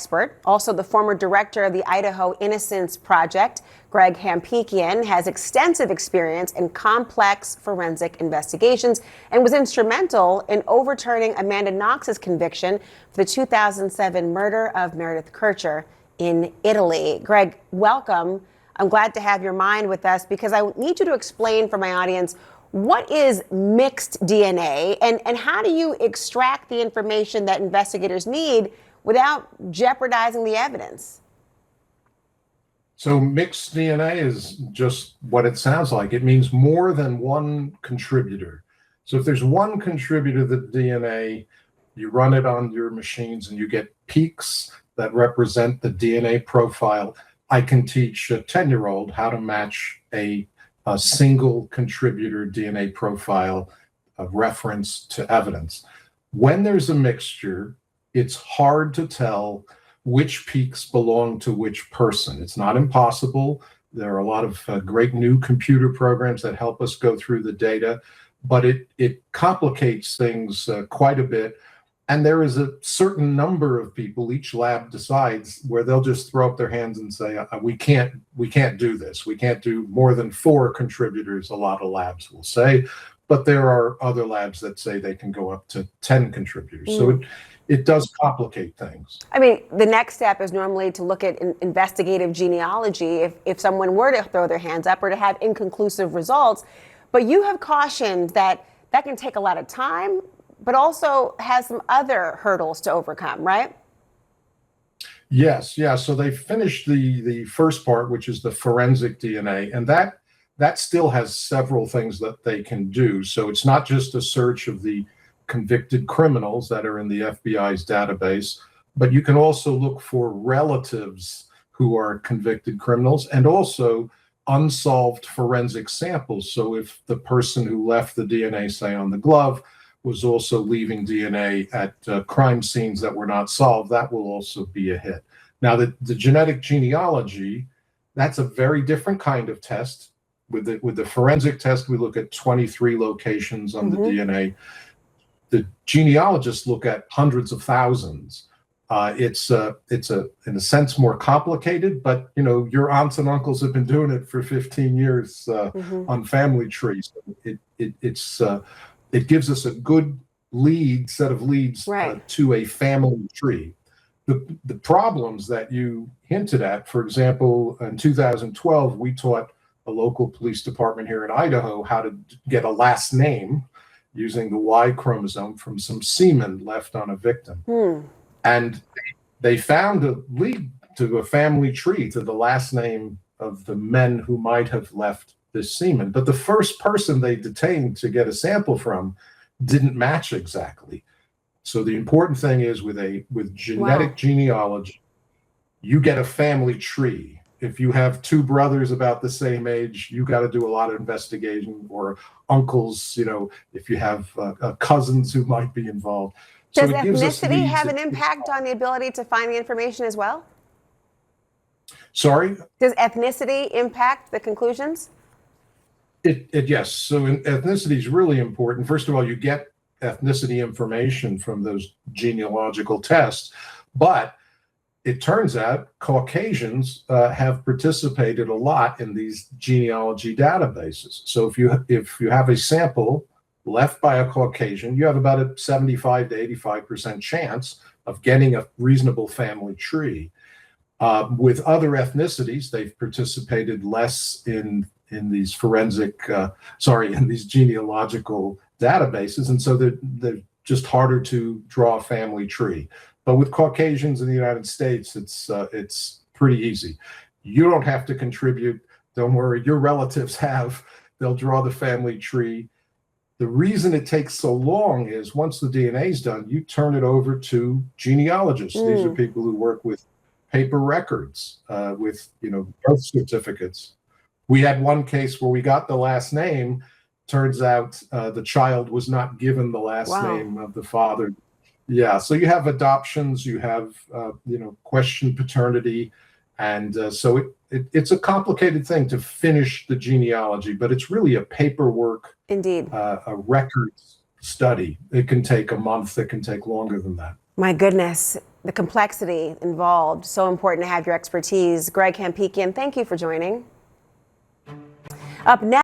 Expert, also the former director of the Idaho Innocence Project, Greg Hampikian, has extensive experience in complex forensic investigations and was instrumental in overturning Amanda Knox's conviction for the 2007 murder of Meredith Kercher in Italy. Greg, welcome. I'm glad to have your mind with us because I need you to explain for my audience what is mixed DNA and how do you extract the information that investigators need without jeopardizing the evidence? So mixed DNA is just what it sounds like. It means more than one contributor. So if there's one contributor to the DNA, you run it on your machines and you get peaks that represent the DNA profile. I can teach a 10-year-old how to match a single contributor DNA profile of reference to evidence. When there's a mixture, it's hard to tell which peaks belong to which person. It's not impossible. There are a lot of great new computer programs that help us go through the data, but it complicates things quite a bit. And there is a certain number of people, each lab decides, where they'll just throw up their hands and say, we can't do this. We can't do more than 4 contributors, a lot of labs will say. But there are other labs that say they can go up to 10 contributors. So it does complicate things. I mean, the next step is normally to look at investigative genealogy if someone were to throw their hands up or to have inconclusive results. But you have cautioned that that can take a lot of time, but also has some other hurdles to overcome, right? Yes, yeah. So they finished the first part, which is the forensic DNA, and that still has several things that they can do. So it's not just a search of the convicted criminals that are in the FBI's database, but you can also look for relatives who are convicted criminals and also unsolved forensic samples. So if the person who left the DNA, say, on the glove, was also leaving DNA at crime scenes that were not solved, that will also be a hit. Now, the genetic genealogy, that's a very different kind of test. With the forensic test, we look at 23 locations on the DNA. The genealogists look at hundreds of thousands. It's in a sense more complicated, but your aunts and uncles have been doing it for 15 years on family trees. It gives us a good set of leads to a family tree. The problems that you hinted at, for example, in 2012, we taught a local police department here in Idaho how to get a last name using the Y chromosome from some semen left on a victim. And they found a lead to a family tree to the last name of the men who might have left this semen. But the first person they detained to get a sample from didn't match exactly. So the important thing is with genetic genealogy, you get a family tree. If you have 2 brothers about the same age, you got to do a lot of investigation, or uncles, if you have cousins who might be involved. Does ethnicity have an impact on the ability to find the information as well? Sorry? Does ethnicity impact the conclusions? Yes. So ethnicity is really important. First of all, you get ethnicity information from those genealogical tests, but it turns out Caucasians have participated a lot in these genealogy databases. So if you have a sample left by a Caucasian, you have about a 75 to 85% chance of getting a reasonable family tree. With other ethnicities, they've participated less in these in these genealogical databases, and so they're just harder to draw a family tree. But with Caucasians in the United States, it's pretty easy. You don't have to contribute. Don't worry, your relatives have. They'll draw the family tree. The reason it takes so long is once the DNA is done, you turn it over to genealogists. These are people who work with paper records, with birth certificates. We had one case where we got the last name. Turns out the child was not given the last name of the father. Yeah, so you have adoptions, you have questioned paternity, and so it's a complicated thing to finish the genealogy, but it's really a paperwork, a records study. It can take a month, it can take longer than that. My goodness. the complexity involved. So important to have your expertise. Greg Hampikian, thank you for joining. Up next.